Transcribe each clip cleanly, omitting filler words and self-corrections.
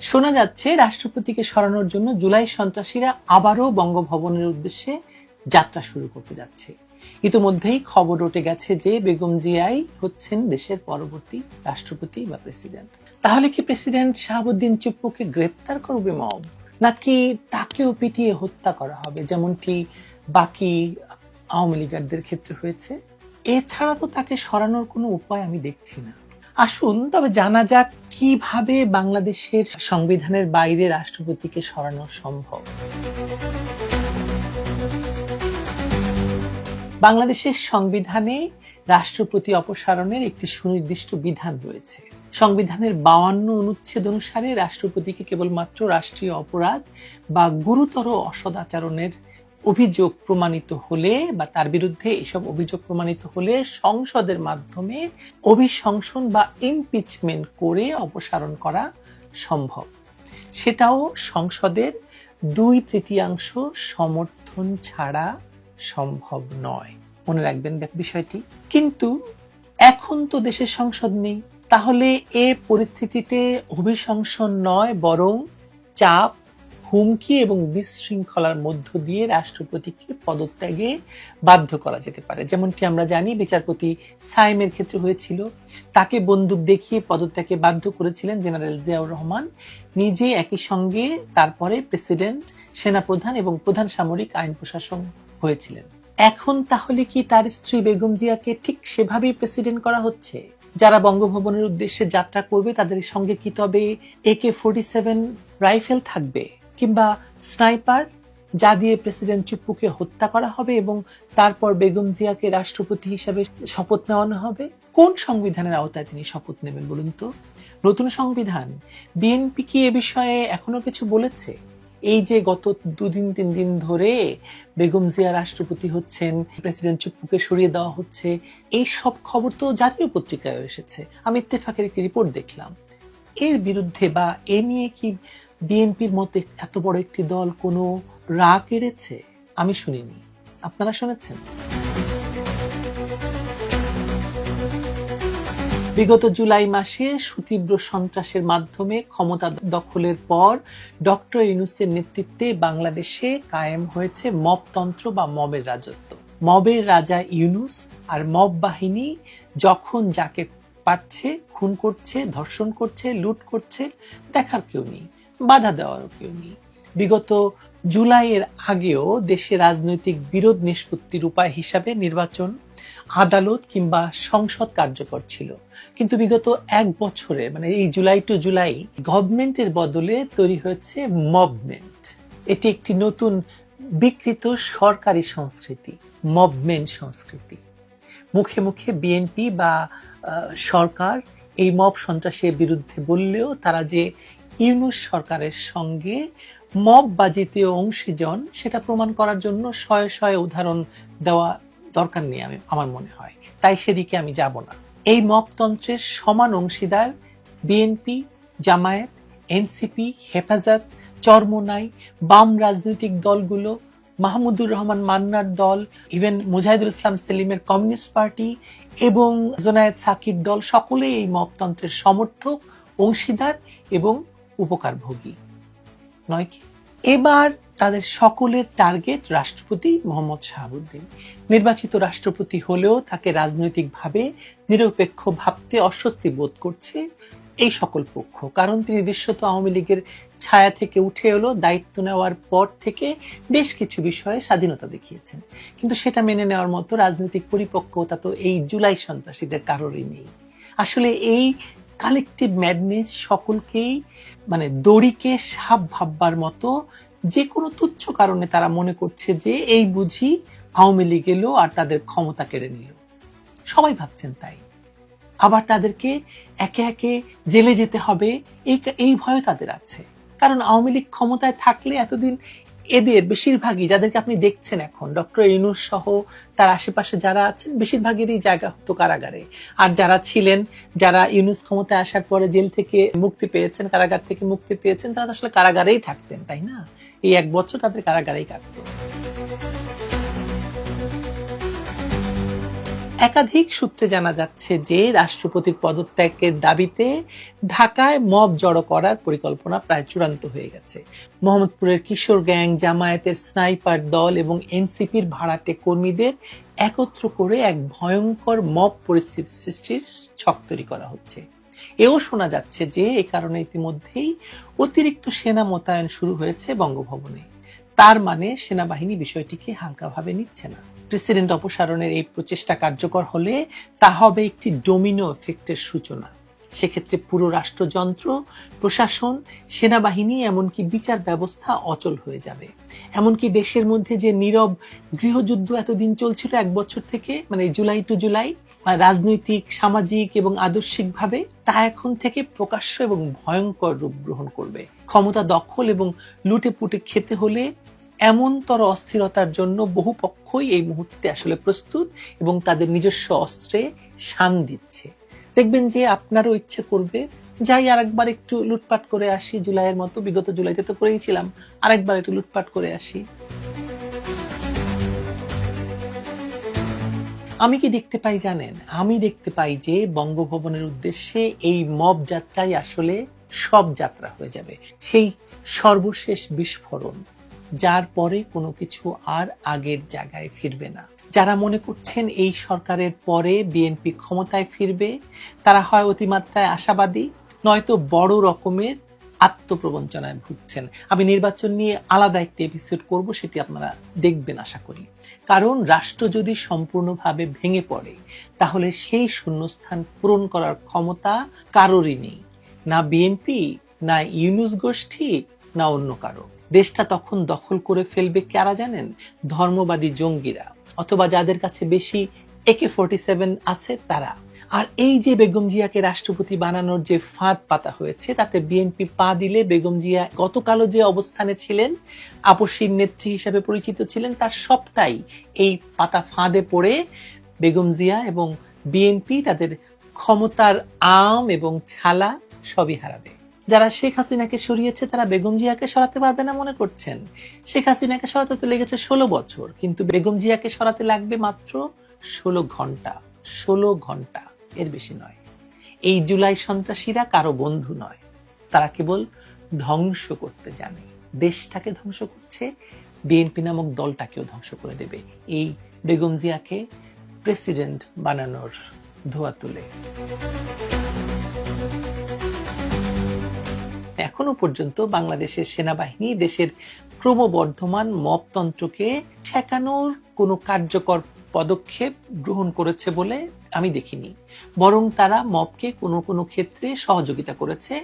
শোনা যাচ্ছে রাষ্ট্রপতিকে সরানোর জন্য জুলাই সন্ত্রাসীরা আবারও বঙ্গভবনের উদ্দেশ্যে যাত্রা শুরু করতে যাচ্ছে। ইতিমধ্যেই খবর উঠে গেছে যে বেগম জিয়াই হচ্ছেন দেশের পরবর্তী রাষ্ট্রপতি বা প্রেসিডেন্ট। তাহলে কি প্রেসিডেন্ট শাহাবুদ্দিন চুপ্পুকে গ্রেপ্তার করবে মব, নাকি তাকেও পিটিয়ে হত্যা করা হবে যেমনটি বাকি আওয়ামী লীগারদের ক্ষেত্রে হয়েছে? এছাড়া তো তাকে সরানোর কোনো উপায় আমি দেখছি না। আসুন তবে জানা যাক কিভাবে বাংলাদেশের সংবিধানের বাইরে রাষ্ট্রপতিকে সরানো সম্ভব। বাংলাদেশের সংবিধানে রাষ্ট্রপতি অপসারণের একটি সুনির্দিষ্ট বিধান রয়েছে। সংবিধানের 52 অনুচ্ছেদ অনুসারে রাষ্ট্রপতিকে কেবলমাত্র রাষ্ট্রীয় অপরাধ বা গুরুতর অসদাচরণের অভিযোগ প্রমাণিত হলে বা তার বিরুদ্ধে এসব অভিযোগ প্রমাণিত হলে সংসদের মাধ্যমে অভিশংসন বা ইমপিচমেন্ট করে অপসারণ করা সম্ভব। সেটাও সংসদের 2/3 সমর্থন ছাড়া সম্ভব নয়। মনে রাখবেন বিষয়টি। কিন্তু এখন তো দেশের সংসদ নেই, তাহলে এ পরিস্থিতিতে অভিশংসন নয় বরং চাপ, হুমকি এবং বিশৃঙ্খলার মধ্য দিয়ে রাষ্ট্রপতিকে পদত্যাগে বাধ্য করা যেতে পারে। যেমনটি আমরা জানি বিচারপতি সাইমের ক্ষেত্রে হয়েছিল, তাকে বন্দুক দেখিয়ে পদত্যাগে বাধ্য করেছিলেন জেনারেল জিয়াউর রহমান নিজে, একই সঙ্গে তারপরে প্রেসিডেন্ট, সেনাপ্রধান এবং প্রধান সামরিক আইন প্রশাসন হয়েছিলেন। এখন তাহলে কি তার স্ত্রী বেগম জিয়াকে ঠিক সেভাবেই প্রেসিডেন্ট করা হচ্ছে? যারা বঙ্গভবনের উদ্দেশ্যে যাত্রা করবে তাদের সঙ্গে কি তবে AK-47 রাইফেল থাকবে, কিংবা স্নাইপার, যা দিয়ে প্রেসিডেন্ট চুপ্পুকে হত্যা করা হবে এবং তারপর বেগম জিয়াকে রাষ্ট্রপতি হিসেবে শপথ নেওয়ানো হবে? কোন সংবিধানের আওতায় তিনি শপথ নেবেন বলুন তো? নতুন সংবিধান? বিএনপি কি এ বিষয়ে এখনো কিছু বলেছে? এই যে গত 2-3 দিন ধরে বেগম জিয়া রাষ্ট্রপতি হচ্ছেন, প্রেসিডেন্ট চুপ্পুকে সরিয়ে দেওয়া হচ্ছে, এই সব খবর তো জাতীয় পত্রিকায় এসেছে। আমি ইত্তেফাকের একটি রিপোর্ট দেখলাম। এর বিরুদ্ধে বা এ নিয়ে কি বিএনপির মতো এত বড় একটি দল কোনো রাগ এড়েছে? আমি শুনিনি। আপনারা শুনেছেন? বিগত জুলাই মাসে সুতীব্র সন্ত্রাসের মাধ্যমে ক্ষমতা দখলের পর ডক্টর ইউনূসের নেতৃত্বে বাংলাদেশে কায়েম হয়েছে মবতন্ত্র বা মবের রাজত্ব। মবের রাজা ইউনূস আর মব বাহিনী যখন যাকে পারছে খুন করছে, ধর্ষণ করছে, লুট করছে, দেখার কেউ নেই, বাধা দেওয়ারও কেউ নেই। বিগত জুলাইয়ের আগেও দেশে রাজনৈতিক বিরোধ নিষ্পত্তির উপায় হিসাবে নির্বাচন, আদালত কিংবা সংসদ কার্যকর ছিল। কিন্তু বিগত 1 বছরে, মানে এই জুলাই টু জুলাই, গভর্নমেন্টের বদলে তৈরি হয়েছে মবমেন্ট। এটি একটি নতুন বিকৃত সরকারি সংস্কৃতি, মবমেন্ট সংস্কৃতি। মুখে মুখে বিএনপি বা সরকার এই মব সন্ত্রাসের বিরুদ্ধে বললেও তারা যে ইউনূস সরকারের সঙ্গে মব বাজিতে অংশীজন, সেটা প্রমাণ করার জন্য শয়ে শয়ে উদাহরণ দেওয়া দরকার নেই আমার মনে হয়। তাই সেদিকে আমি যাব না। এই মবতন্ত্রের সমান অংশীদার বিএনপি, জামায়াত, এনসিপি, হেফাজত, চরমোনাই, বাম রাজনৈতিক দলগুলো, মাহমুদুর রহমান মান্নার দল, ইভেন মুজাহিদুল ইসলাম সেলিমের কমিউনিস্ট পার্টি এবং জোনায়েদ সাকির দল, সকলেই এই মবতন্ত্রের সমর্থক, অংশীদার এবং উপকারভোগী নয় কি? এবার তাদের সকলের টার্গেট রাষ্ট্রপতি মোহাম্মদ শাহাবুদ্দিন। নির্বাচিত রাষ্ট্রপতি হলেও তাকে রাজনৈতিকভাবে নিরপেক্ষ ভাবতে অস্বস্তি বোধ করছে এই সকল পক্ষ। কারণ তিনি দৃশ্যত আওয়ামী লীগের ছায়া থেকে উঠে এলো, দায়িত্ব নেওয়ার পর থেকে বেশ কিছু বিষয়ে স্বাধীনতা দেখিয়েছেন, কিন্তু সেটা মেনে নেওয়ার মতো রাজনৈতিক পরিপক্কতা তো এই জুলাই সন্ত্রাসীদের কারোরই নেই। আসলে এই কালেকটিভ ম্যাডনেস সকলকেই, মানে দড়িকে সাপ ভাববার মতো, যে কোনো তুচ্ছ কারণে তারা মনে করছে যে এই বুঝি আওয়ামী লীগ এলো আর তাদের ক্ষমতা কেড়ে নিল। সবাই ভাবছেন তাই। আবার তাদেরকে একে একে জেলে যেতে হবে এই ভয় তাদের আছে। কারণ আওয়ামী লীগ ক্ষমতায় থাকলে এতদিন এদের বেশিরভাগই, যাদেরকে আপনি দেখছেন এখন, ডক্টর ইউনূস সহ তার আশেপাশে যারা আছেন, বেশিরভাগেরই জায়গা হতো কারাগারে। আর যারা ছিলেন, যারা ইউনূস ক্ষমতায় আসার পরে জেল থেকে মুক্তি পেয়েছেন, কারাগার থেকে মুক্তি পেয়েছেন, তারা তো আসলে কারাগারেই থাকতেন, তাই না? এই 1 বছর তাদের কারাগারেই কাটতো। একাধিক সূত্রে জানা যাচ্ছে যে রাষ্ট্রপতির পদত্যাগের দাবিতে ঢাকায় মব জড়ো করার পরিকল্পনা প্রায় চূড়ান্ত হয়ে গেছে। মোহাম্মদপুরের কিশোর গ্যাং, জামায়াতের স্নাইপার দল এবং এনসিপির ভাড়াটে কর্মীদের একত্র করে এক ভয়ঙ্কর মব পরিস্থিতি সৃষ্টির ছক তৈরি করা হচ্ছে। এও শোনা যাচ্ছে যে এ কারণে ইতিমধ্যেই অতিরিক্ত সেনা মোতায়েন শুরু হয়েছে বঙ্গভবনে। তার মানে সেনাবাহিনী বিষয়টিকে হালকাভাবে নিচ্ছে না। প্রেসিডেন্ট অপসারণের এই প্রচেষ্টা কার্যকর হলে তা হবে একটি ডোমিনো এফেক্টের সূচনা। সেক্ষেত্রে পুরো রাষ্ট্রযন্ত্র, প্রশাসন, সেনাবাহিনী এমনকি বিচার ব্যবস্থা অচল হয়ে যাবে। এমনকি দেশের মধ্যে যে নীরব গৃহযুদ্ধ এতদিন চলছিল 1 বছর থেকে, মানে জুলাই টু জুলাই, রাজনৈতিক, সামাজিক এবং আদর্শিকভাবে, তা এখন থেকে প্রকাশ্য এবং ভয়ঙ্কর রূপ গ্রহণ করবে। ক্ষমতা দখল এবং লুটেপুটে খেতে হলে এমনতর অস্থিরতার জন্য বহু পক্ষই এই মুহূর্তে আসলে প্রস্তুত এবং তাদের নিজস্ব অস্ত্রে শান দিচ্ছে। দেখবেন যে আপনারও ইচ্ছে করবে, যাই আরেকবার একটু লুটপাট করে আসি, জুলাইয়ের মতো, বিগত জুলাইতে তো করেইছিলাম, আরেকবার একটু লুটপাট করে আসি। আমি কি দেখতে পাই জানেন? আমি দেখতে পাই যে বঙ্গভবনের উদ্দেশ্যে এই মব যাত্রাই আসলে সব যাত্রা হয়ে যাবে, সেই সর্বশেষ বিস্ফোরণ, যার পরে কোনো কিছু আর আগের জায়গায় ফিরবে না। যারা মনে করছেন এই সরকারের পরে বিএনপি ক্ষমতায় ফিরবে, তারা হয় অতিমাত্রায় আশাবাদী, নয়তো বড় রকমের আত্মপ্রবঞ্চনায় ভুগছেন। আমি নির্বাচন নিয়ে আলাদা একটি এপিসোড করব, সেটি আপনারা দেখবেন আশা করি। কারণ রাষ্ট্র যদি সম্পূর্ণভাবে ভেঙে পড়ে, তাহলে সেই শূন্যস্থান পূরণ করার ক্ষমতা কারোরই নেই, না বিএনপি, না ইউনূস গোষ্ঠী, না অন্য কারো। দেশটা তখন দখল করে ফেলবে কারা জানেন? ধর্মবাদী জঙ্গিরা, অথবা যাদের কাছে বেশি AK-47 আছে তারা। আর এই যে বেগম জিয়াকে রাষ্ট্রপতি বানানোর যে ফাঁদ পাতা হয়েছে, তাতে বিএনপি পা দিলে বেগম জিয়া গতকালও যে অবস্থানে ছিলেন, আপসীর নেত্রী হিসেবে পরিচিত ছিলেন, তার সবটাই এই পাতা ফাঁদে পড়ে বেগম জিয়া এবং বিএনপি তাদের ক্ষমতার আম এবং ছালা সবই হারাবে। যারা শেখ হাসিনাকে সরিয়েছে তারা বেগম জিয়াকে সরাতে পারবে না মনে করছেন? শেখ হাসিনাকে সরাতে তো লেগেছে 16 বছর, কিন্তু বেগম জিয়াকে সরাতে লাগবে মাত্র 16 ঘন্টা। 16 ঘন্টা, এর বেশি নয়। এই জুলাই সন্ত্রাসীরা কারো বন্ধু নয়, তারা কেবল ধ্বংস করতে জানে। দেশটাকে ধ্বংস করছে, বিএনপি নামক দলটাকেও ধ্বংস করে দেবে এই বেগম জিয়াকে প্রেসিডেন্ট বানানোর ধোঁয়া তুলে। এখনো পর্যন্ত বাংলাদেশের সেনাবাহিনী দেশের ক্রমবর্ধমান মবতন্ত্রকে ঠেকানোর কোনো কার্যকর পদক্ষেপ গ্রহণ করেছে বলে আমি দেখিনি, বরং তারা মবকে কোনো কোনো ক্ষেত্রে সহযোগিতা করেছে।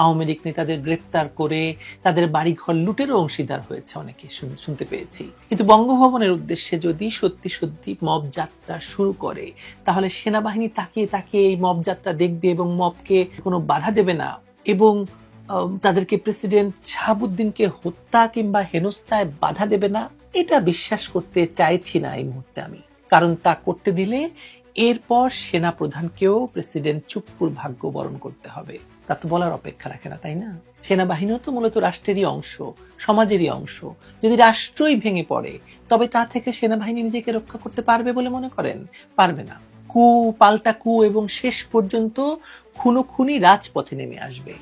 আওয়ামী লীগ নেতাদের গ্রেপ্তার করে তাদের বাড়িঘর লুটেরও অংশীদার হয়েছে অনেকে, শুনতে পেয়েছি। কিন্তু বঙ্গভবনের উদ্দেশ্যে যদি সত্যি সত্যি মব যাত্রা শুরু করে, তাহলে সেনাবাহিনী তাকিয়ে তাকিয়ে এই মব যাত্রা দেখবে এবং মবকে কোনো বাধা দেবে না, এবং তাদেরকে প্রেসিডেন্ট শাহাবুদ্দিনকে হত্যা কিংবা হেনস্থায় বাধা দেবে না, এটা বিশ্বাস করতে চাইছি না এই মুহূর্তে আমি। কারণ তা করতে দিলে এরপর সেনা প্রধানকেও প্রেসিডেন্ট চুপ্পুর ভাগ্য বরণ করতে হবে। তা তো বলার অপেক্ষা রাখে না, তাই না? সেনাবাহিনীও তো মূলত রাষ্ট্রেরই অংশ, সমাজেরই অংশ। যদি রাষ্ট্রই ভেঙে পড়ে, তবে তা থেকে সেনাবাহিনী নিজেকে রক্ষা করতে পারবে বলে মনে করেন? পারবে না। কু, পাল্টা কু, এবং শেষ পর্যন্ত খুনোখুনি রাজপথে নেমে আসবে।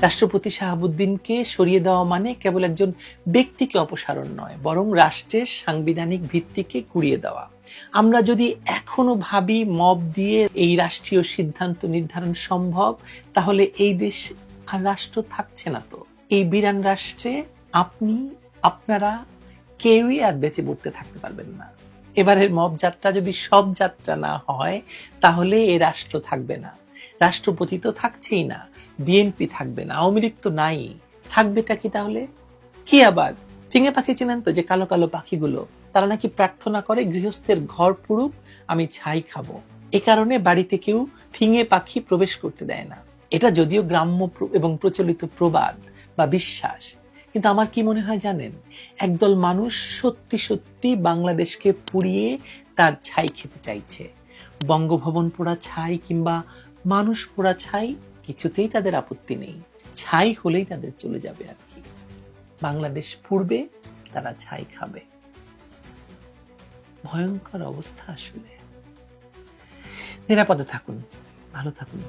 রাষ্ট্রপতি শাহাবুদ্দিনকে সরিয়ে দেওয়া মানে কেবল একজন ব্যক্তিকে অপসারণ নয়, বরং রাষ্ট্রের সাংবিধানিক ভিত্তিকে গুঁড়িয়ে দেওয়া। আমরা যদি এখনো ভাবি মব দিয়ে এই রাষ্ট্রীয় সিদ্ধান্ত নির্ধারণ সম্ভব, তাহলে এই দেশ আর রাষ্ট্র থাকছে না। তো এই বিরান রাষ্ট্রে আপনি, আপনারা কেউই আর বেঁচে পড়তে থাকতে পারবেন না। এবারের মব যাত্রা যদি সব যাত্রা না হয়, তাহলে এই রাষ্ট্র থাকবে না। রাষ্ট্রপতি তো থাকছেই না, বিএনপি থাকবে না, আওয়ামী লীগ তো নাই, থাকবেটা কি তাহলে? কি আবার ফিঙে পাখি চেনেন তো, যে কালো কালো পাখিগুলো, তারা নাকি প্রার্থনা করে গৃহস্থের ঘর পুড়ুক, আমি ছাই খাবো। এ কারণে বাড়িতে কেউ ফিঙে পাখি প্রবেশ করতে দেয় না। এটা যদিও গ্রাম্য এবং প্রচলিত প্রবাদ বা বিশ্বাস, কিন্তু আমার কি মনে হয় জানেন, একদল মানুষ সত্যি সত্যি বাংলাদেশকে পুড়িয়ে তার ছাই খেতে চাইছে। বঙ্গভবন পোড়া ছাই কিংবা মানুষ পোড়া ছাই কিছুতেই তাদের আপত্তি নেই, ছাই হলেই তাদের চলে যাবে আর কি। বাংলাদেশ পুড়বে, তারা ছাই খাবে। ভয়ঙ্কর অবস্থা আসলে। নিরাপদে থাকুন, ভালো থাকুন।